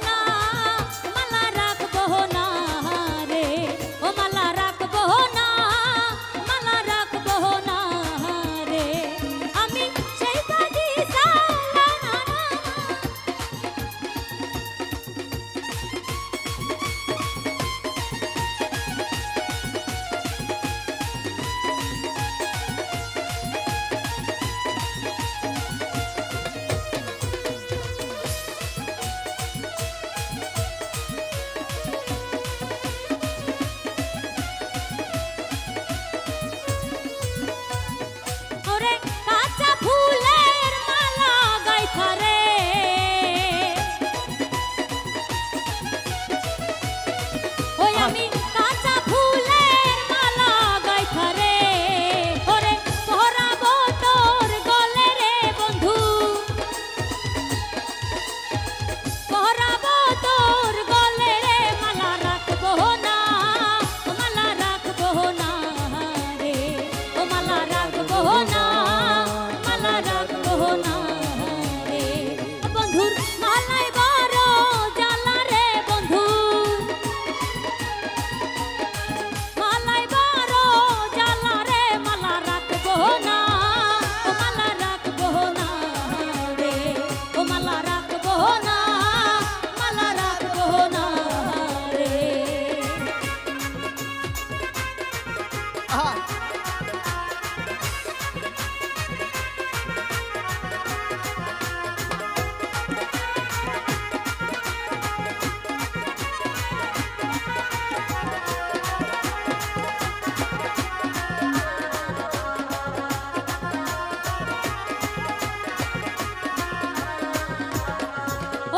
না, মালা রাখবো না রে, ও মালা রাখবো না, মালা রাখবো না রে, আমি সেই কাজী সালানা। ওরে কাঁচা ফুলের মালা গাইথা রে, ওই আমি কাঁচা ফুলের মালা গাইথা রে, ওরে পরাবো তোর গলে রে বন্ধু, পরাবো তোর গলে রে, মালা রাখবো না, মালা রাখবো না রে, ও মালা রাখবো না, মালা রাখবো না রে, বন্ধুর মালাই বড় জ্বালা রে বন্ধু, মালাই বড় জ্বালা রে, মালা রাখবো না, ও মালা রাখবো না রে, ও মালা রাখবো না, মালা রাখবো না রে। আহা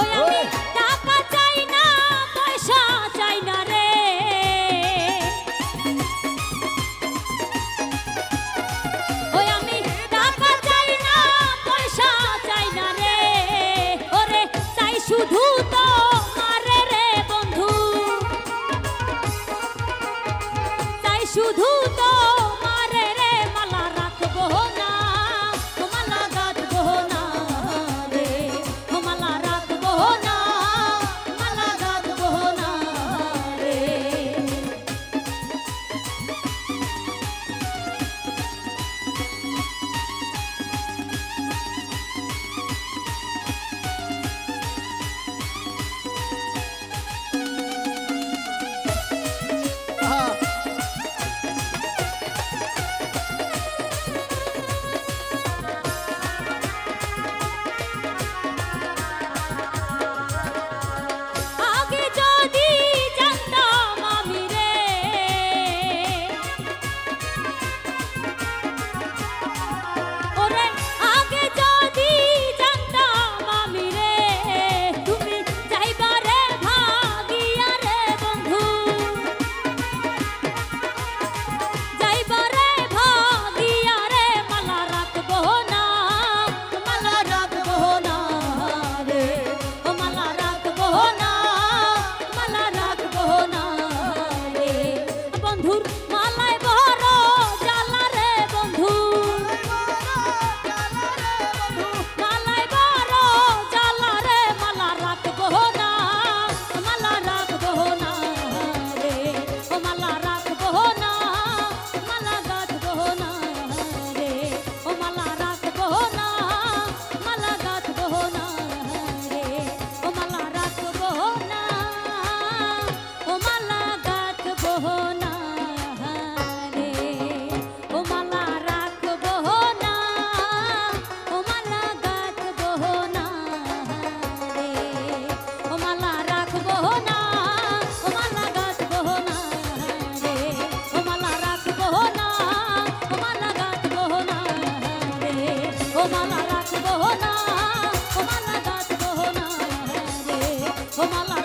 ওই আমি টাকা চাই না, পয়সা চাই না রে, ওই আমি টাকা চাই না, পয়সা চাই না রে, ওরে চাই শুধু তো মারে রে বন্ধু, চাই শুধু তো মারে রে, মালা রাখবো না, ও মালা গাঁথবো না রে, ও মালা রাখবো না, মালা গাঁথবো না রে। আহা আগে যদি জানতাম আমি রে, ওরে আগে যদি জানতাম আমি রে, তুমি যাইবারে ভাগিয়া রে বন্ধু, যাইবারে ভাগিয়া রে, মালা রাখবো না, মালা রাখবো না রে, ও মালা রাখবো না, মালা রাখবো না রে, বন্ধুর মালাই বড় জ্বালা রে বন্ধু, মালাই বড় জ্বালা রে, মালা রাখবো না, মালা রাখবো না রে, ও মালা রাখবো না, মালা গাঁথবো না রে, ও মালা রাখবো না, মালা গাঁথবো না রে, ও মালা রাখবো না, ও মালা গাঁথবো না রে, ও মালা রাখবো না, ও মালা গাঁথবো না রে, ও মালা রাখবো না, ও মালা গাঁথবো না রে, ও মালা রাখবো না, ও মালা গাঁথবো না রে, ও মালা রাখবো না, ও মালা গাঁথবো না রে, ও মালা